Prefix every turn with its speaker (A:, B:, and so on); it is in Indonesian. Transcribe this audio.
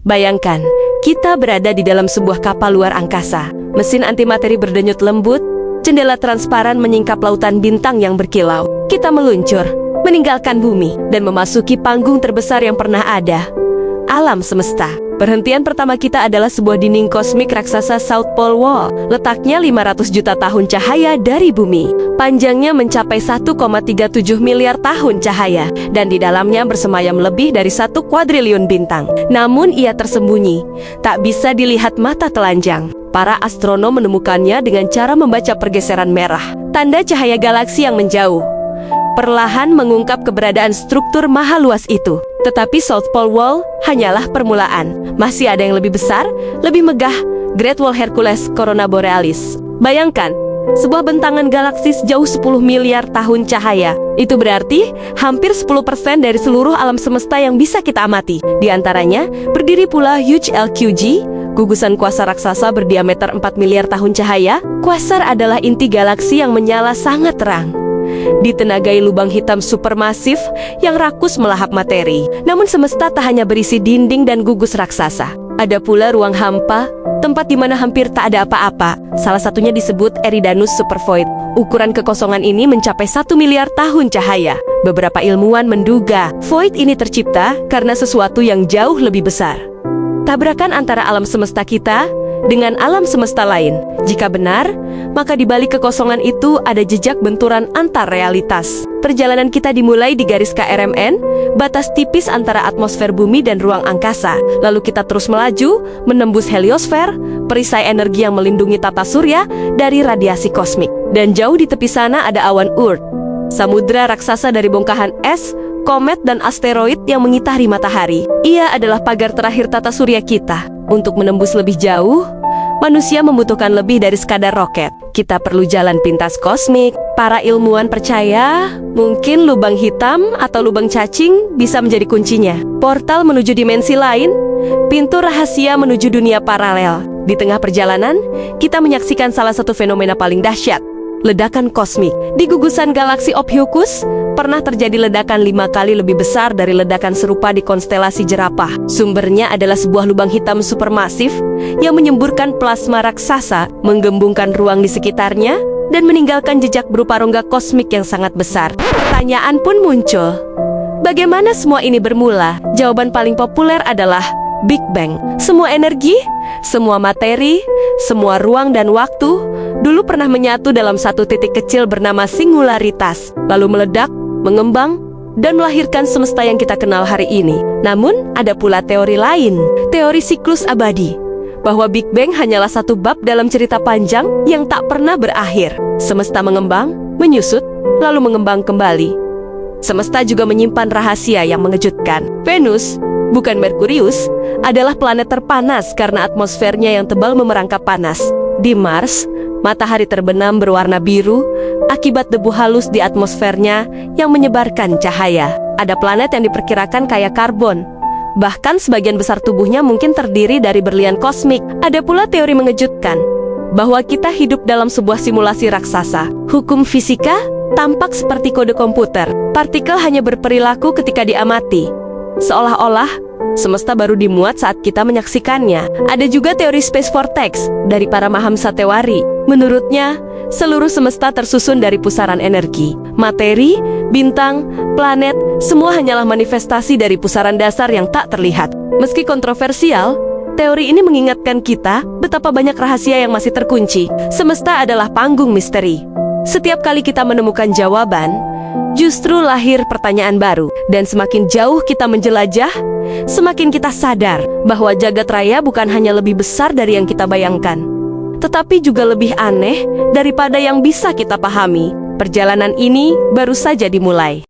A: Bayangkan, kita berada di dalam sebuah kapal luar angkasa. Mesin antimateri berdenyut lembut, jendela transparan menyingkap lautan bintang yang berkilau. Kita meluncur, meninggalkan bumi, dan memasuki panggung terbesar yang pernah ada. Alam semesta. Perhentian pertama kita adalah sebuah dinding kosmik raksasa South Pole Wall. Letaknya 500 juta tahun cahaya dari bumi. Panjangnya mencapai 1,37 miliar tahun cahaya. Dan di dalamnya bersemayam lebih dari 1 kuadriliun bintang. Namun ia tersembunyi, tak bisa dilihat mata telanjang. Para astronom menemukannya dengan cara membaca pergeseran merah, tanda cahaya galaksi yang menjauh. Perlahan mengungkap keberadaan struktur maha luas itu. Tetapi South Pole Wall hanyalah permulaan. Masih ada yang lebih besar, lebih megah, Great Wall Hercules Corona Borealis. Bayangkan, sebuah bentangan galaksi sejauh 10 miliar tahun cahaya. Itu berarti hampir 10% dari seluruh alam semesta yang bisa kita amati. Di antaranya, berdiri pula Huge LQG, gugusan kuasar raksasa berdiameter 4 miliar tahun cahaya. Kuasar adalah inti galaksi yang menyala sangat terang, ditenagai lubang hitam supermasif yang rakus melahap materi. Namun semesta tak hanya berisi dinding dan gugus raksasa. Ada pula ruang hampa, tempat di mana hampir tak ada apa-apa. Salah satunya disebut Eridanus Supervoid. Ukuran kekosongan ini mencapai 1 miliar tahun cahaya. Beberapa ilmuwan menduga void ini tercipta karena sesuatu yang jauh lebih besar. Tabrakan antara alam semesta kita dengan alam semesta lain. Jika benar, maka di balik kekosongan itu ada jejak benturan antar realitas. Perjalanan kita dimulai di garis KRMN, batas tipis antara atmosfer bumi dan ruang angkasa. Lalu kita terus melaju, menembus heliosfer, perisai energi yang melindungi tata surya dari radiasi kosmik. Dan jauh di tepi sana ada awan Oort, samudra raksasa dari bongkahan es, komet dan asteroid yang mengitari matahari. Ia adalah pagar terakhir tata surya kita. Untuk menembus lebih jauh, manusia membutuhkan lebih dari sekadar roket. Kita perlu jalan pintas kosmik. Para ilmuwan percaya, mungkin lubang hitam atau lubang cacing bisa menjadi kuncinya. Portal menuju dimensi lain, pintu rahasia menuju dunia paralel. Di tengah perjalanan, kita menyaksikan salah satu fenomena paling dahsyat, ledakan kosmik. Di gugusan galaksi Ophiuchus, pernah terjadi ledakan 5 kali lebih besar dari ledakan serupa di konstelasi Jerapah. Sumbernya adalah sebuah lubang hitam supermasif yang menyemburkan plasma raksasa, menggembungkan ruang di sekitarnya, dan meninggalkan jejak berupa rongga kosmik yang sangat besar. Pertanyaan pun muncul. Bagaimana semua ini bermula? Jawaban paling populer adalah Big Bang. Semua energi, semua materi, semua ruang dan waktu dulu pernah menyatu dalam satu titik kecil bernama singularitas, lalu meledak, mengembang, dan melahirkan semesta yang kita kenal hari ini. Namun, ada pula teori lain, teori siklus abadi, bahwa Big Bang hanyalah satu bab dalam cerita panjang yang tak pernah berakhir. Semesta mengembang, menyusut, lalu mengembang kembali. Semesta juga menyimpan rahasia yang mengejutkan. Venus, bukan Merkurius, adalah planet terpanas karena atmosfernya yang tebal memerangkap panas. Di Mars, matahari terbenam berwarna biru akibat debu halus di atmosfernya yang menyebarkan cahaya. Ada planet yang diperkirakan kaya karbon. Bahkan sebagian besar tubuhnya mungkin terdiri dari berlian kosmik. Ada pula teori mengejutkan bahwa kita hidup dalam sebuah simulasi raksasa. Hukum fisika tampak seperti kode komputer. Partikel hanya berperilaku ketika diamati, seolah-olah semesta baru dimuat saat kita menyaksikannya. Ada juga teori space vortex dari para Mahamsa Tewari. Menurutnya, seluruh semesta tersusun dari pusaran energi. Materi, bintang, planet, semua hanyalah manifestasi dari pusaran dasar yang tak terlihat. Meski kontroversial, teori ini mengingatkan kita betapa banyak rahasia yang masih terkunci. Semesta adalah panggung misteri. Setiap kali kita menemukan jawaban, justru lahir pertanyaan baru. Dan semakin jauh kita menjelajah, semakin kita sadar bahwa jagat raya bukan hanya lebih besar dari yang kita bayangkan, tetapi juga lebih aneh daripada yang bisa kita pahami. Perjalanan ini baru saja dimulai.